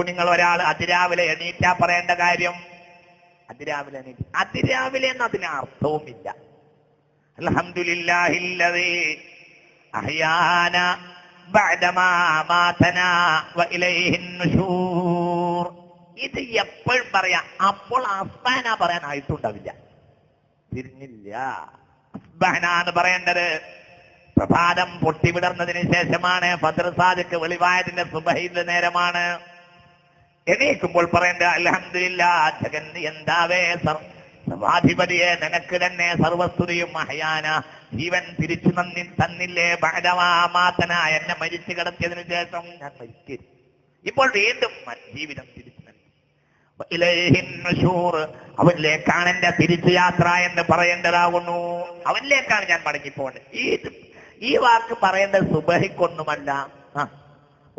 നിങ്ങൾ ഒരാൾ അതിരാവിലെ എണീറ്റാ പറയേണ്ട കാര്യം അതിരാവിലെ എണീറ്റ് അതിരാവിലെ എന്ന് അതിന് അർത്ഥവുമില്ല. അൽഹംദുലില്ലാഹില്ലദീ അഹ്യാന ബഅദമാ മാതനാ വഇലൈഹിൻ നുശൂർ. ഇത് എപ്പോഴും പറയാം, അപ്പോൾ അസ്ബഹന പറയാനായിട്ടുണ്ടാവില്ല, തിരിഞ്ഞില്ല. അസ്ബഹന എന്ന് പറയേണ്ടത് പ്രഭാതം പൊട്ടിവിടർന്നതിന് ശേഷമാണ്, ഫജ്ർ സാദിഖ് വെളിവായതിന്റെ സുബഹിന്റെ നേരമാണ്. എണീക്കുമ്പോൾ പറയേണ്ട അൽഹംദുലില്ലാഹ് ജഗൻ എന്താവേ സർവാധിപതിയെ നിനക്ക് തന്നെ സർവസ്തുതിയും. അഹ്യാന ജീവൻ തിരിച്ചു തന്നില്ലേ, ബഅദമാ മാതനാ എന്നെ മരിച്ചു കിടത്തിയതിനു ശേഷം ഞാൻ മരിക്കും, ഇപ്പോൾ വീണ്ടും ജീവിതം തിരിച്ചു നൽകി. ഇലൈഹിൻ നുശൂർ അവനിലേക്കാണ് എന്റെ തിരിച്ചു യാത്ര എന്ന് പറയേണ്ടതാകുന്നു. അവനിലേക്കാണ് ഞാൻ മടങ്ങിപ്പോകേണ്ടത്. ഈ വാക്ക് പറയേണ്ടത് സുബഹിക്കൊന്നുമല്ല,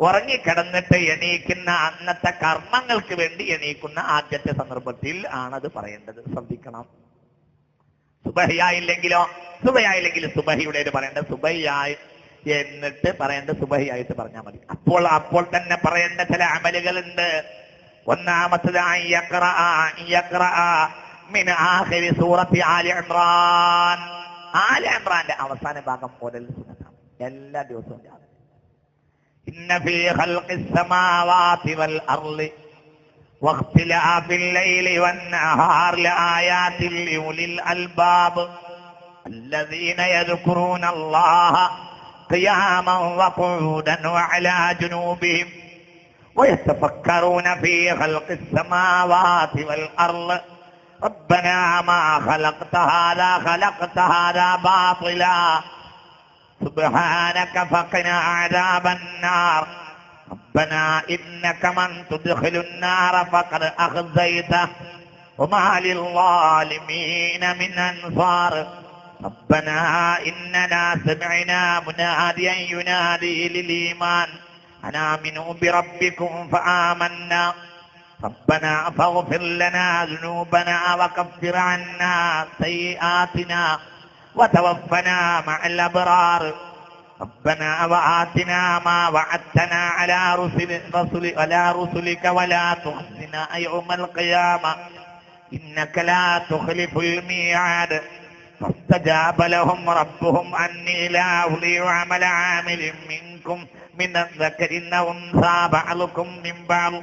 ഉറങ്ങിക്കിടന്നിട്ട് എണീക്കുന്ന അന്നത്തെ കർമ്മങ്ങൾക്ക് വേണ്ടി എണീക്കുന്ന ആദ്യത്തെ സന്ദർഭത്തിൽ ആണത് പറയേണ്ടത്. ശ്രദ്ധിക്കണം. സുബഹിയായില്ലെങ്കിലോ, സുബഹിയായില്ലെങ്കിൽ സുബഹിയുടെ പറയേണ്ടത് സുബഹിയായി എന്നിട്ട് പറയേണ്ടത് സുബഹിയായിട്ട് പറഞ്ഞാൽ മതി. അപ്പോൾ തന്നെ പറയേണ്ട ചില അമലുകളുണ്ട്. ഒന്നാമത്തത് മിൻ ആഖിരി സൂറത്തി ആലി ഇംറാൻ. ആലി ഇംറാന്റെ അവസാന ഭാഗം മുതൽ സുന്നത്താണ്, എല്ലാ ദിവസവും രാവിലെ. ഇന്ന ഫീ ഖൽഖിസ് സമാവാതി വൽ അർളി വഖ്തിലാഫിൽ ലൈലി വൻ നഹാർ ലആയാതിൻ ലിഉലിൽ അൽബാബ് الذين يذكرون الله قياما وقعودا وعلى جنوبهم ويتفكرون في خلق السماوات والأرض ربنا ما خلقت هذا باطلا سبحانك فقنا عذاب النار ربنا إنك من تدخل النار فقد أخزيته وما للظالمين من أنصار ربنا إننا سمعنا مناديا ينادي للإيمان أن آمنوا بربكم فآمنا ربنا فاغفر لنا ذنوبنا وكفر عنا سيئاتنا وتوفنا مع الأبرار ربنا وآتنا ما وعدتنا على رسلك ولا تخزنا يوم القيامة إنك لا تخلف الميعاد فاستجاب لهم ربهم أني لا أضيع عمل عامل منكم من الذكر أو أنثى بعضكم من بعض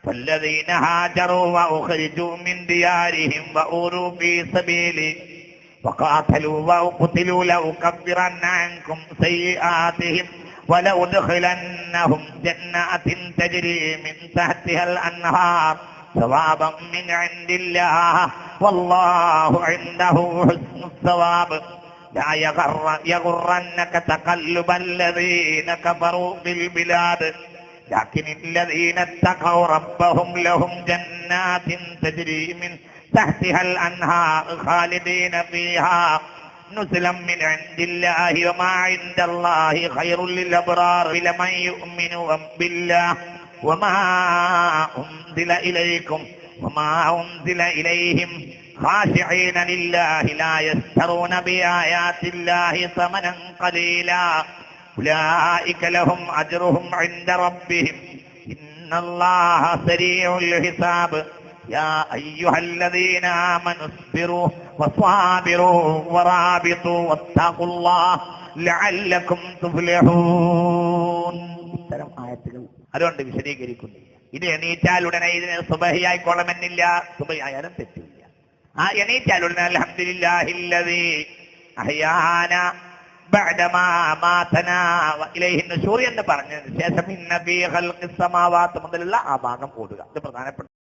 فالذين هاجروا وأخرجوا من ديارهم وأوذوا في سبيلي وقاتلوا وقتلوا لأكفرن عنكم سيئاتهم ولأدخلنهم جنات تجري من تحتها الأنهار ثوابا من عند الله والله عنده حسن الثواب لا يغرنك تقلب الذين كفروا في البلاد لكن الذين اتقوا ربهم لهم جنات تجري من تحتها الأنهار خالدين فيها نزلا من عند الله وما عند الله خير للأبرار لمن يؤمن بالله وما أنزل إليكم وما أنزل إليهم خاشعين لله لا يشترون بآيات الله ثمنا قليلا أولئك لهم أجرهم عند ربهم إن الله سريع الحساب يا أيها الذين آمنوا اصبروا وصابروا ورابطوا واتقوا الله لعلكم تفلحون. ഇത്തരം ആയത്തുകൾ അതുകൊണ്ട് വിശദീകരിക്കുന്നു. ഇത് എണീറ്റാൽ ഉടനെ ഇതിന് സുബഹിയായിക്കൊള്ളമെന്നില്ല, സുബഹിയായാലും തെറ്റില്ല. ആ എണീറ്റാൽ ഉടനെ അൽഹംദുലില്ലാഹില്ലദീ അഹ്യാന ബഅദമാ മാതനാ വഇലൈഹിൻ നുശൂർ എന്ന് പറഞ്ഞതിന് ശേഷം ഇന്ന ഫീ ഖൽഖിസ് സമാവാതി മുതലുള്ള ആ ഭാഗം ഓതുക. ഇത് പ്രധാനപ്പെട്ട